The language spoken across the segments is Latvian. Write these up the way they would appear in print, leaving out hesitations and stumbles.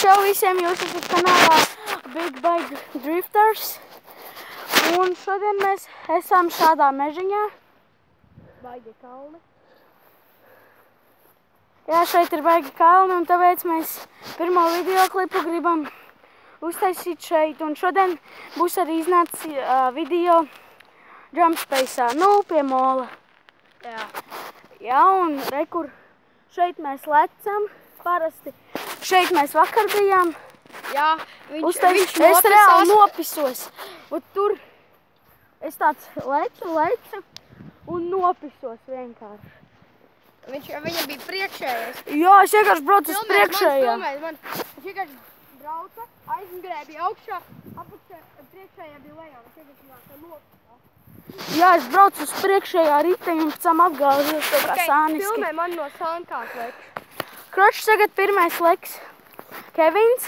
Čau visiem, jūs esat kanālā Big Bike Drifters. Un šodien mēs esam šādā mežiņā. Baigi kalni. Jā, šeit ir baigi kalni, un tāpēc mēs pirmo videoklipu gribam uztaisīt šeit. Un šodien būs arī iznācis video Jump Space'ā, nu, pie mola. Jā, un rekur, šeit mēs lecam parasti. Šeit mēs vakar bijām. Jā, viņš Es reāli nopisos. Un tur es tāds lecu un nopisos vienkārši. Viņam bija priekšējais. Jā, es vienkārši braucu uz priekšējā. Viņš vienkārši brauca, aizgrēbīja augšā, apakšā priekšējā bija lejā. Viņš vienkārši nopisās. Jā, es braucu uz priekšējā riteņu un pēc tam apgāzos tā kā sāniski. Filmē man no sānkās leks. Kročs tagad pirmais leks. Kevins.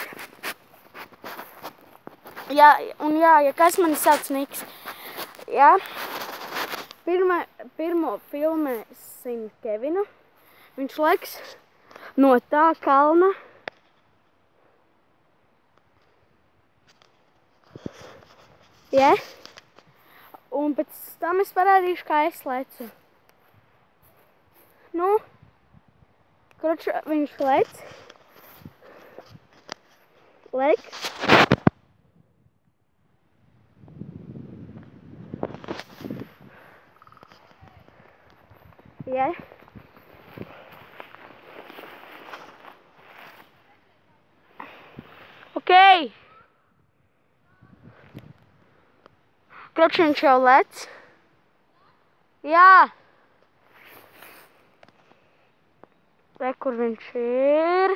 Jā, un jā, ja kas mani sauc Niks. Jā. Pirmo filmēsim Kevinu. Viņš leks no tā kalna. Jā. Un pēc tam es parādīšu, kā es lecu. Nu, kroč, viņš lec. Leks. Jā. Okei. Kroč, viņš jau lec. Jā. Re, kur viņš ir.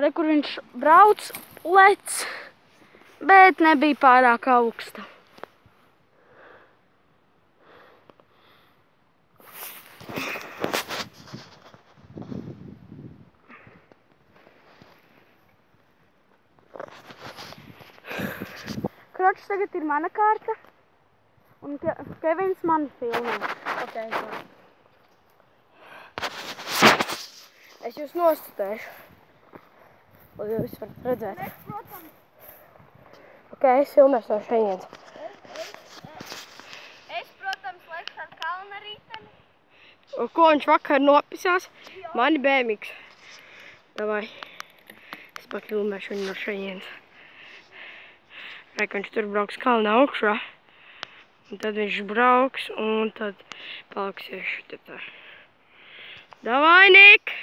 Re, kur viņš brauc, lec, bet nebija pārāk augsta. Kročs tagad ir mana kārta, un Kevins man filmē. Es jūs nostutēšu. Lai jūs varat redzēt. Es filmēšu no šeienes. Es, protams, lekšu ar kalna riteni. Ko viņš vakar nopisās? Mani bēmiks. Davai. Es pakilmēšu viņu no šeienes. Reik, viņš tur brauks kalna augšā. Un tad viņš brauks, un tad paliksies šitā tā. Davai, Nik!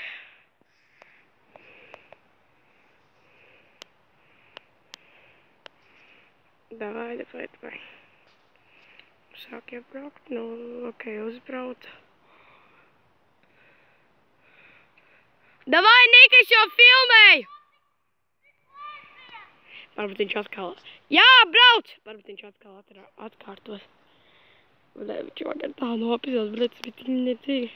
Davai. Sāk jau braukt, nu, uzbrauc. Davai, Nik, es jau filmēju! Varbūt viņš atkal... Jā, brauc! Varbūt viņš atkal atkārtos. Viņš vakar tā nopisās, bet tas bija tik necīgi.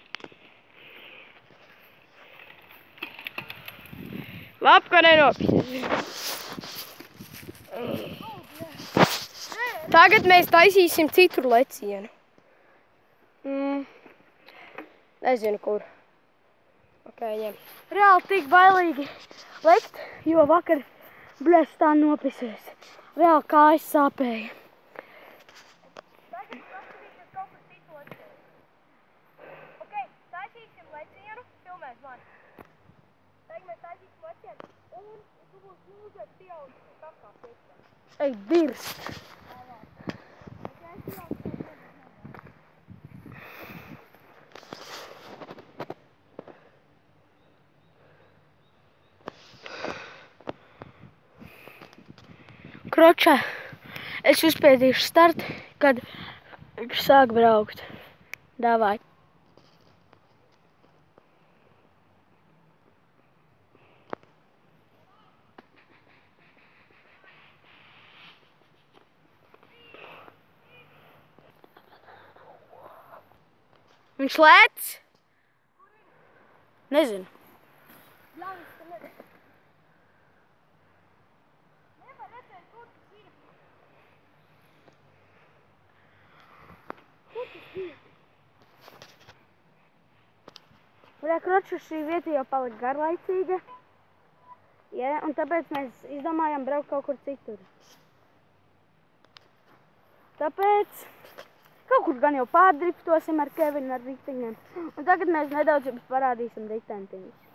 Labi, ka nenopisās. Tagad mēs taisīsim citur lecienu. Nezinu, kur. Ņem. Reāli tik bailīgi lekt, jo vakar bļas tā nopisēs. Reāli kājas sāpēja. Tagad paskatīsies kaut kur citu lecienu. Taisīsim lecienu, filmēs mani. Tagad mēs taisīsim lecienu un tu būs lūdzēt pieaudzis kakā piekstā. Ej, dirst! Kroča, es uzspēdīšu startu, kad viņš sāk braukt. Davai. Viņš lec? Nezinu. Kroču, šī vieta jau palika garlaicīga. Ja, un tāpēc mēs izdomājām braukt kaut kur citur. Tāpēc kaut kur gan jau pārdriftosim ar Kevinu ar riteņiem. Un tagad mēs nedaudz jums parādīsim ritentiņus.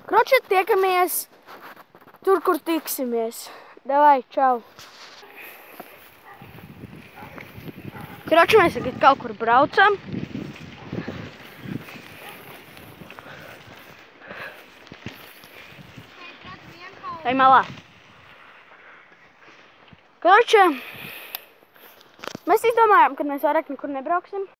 Kroči, tiekamies tur, kur tiksimies. Davai, čau! Kroči, mēs tagad kaut kur braucam. Ej malā. Kroči, mēs izdomājām, ka mēs vairāk nekur nebrauksim.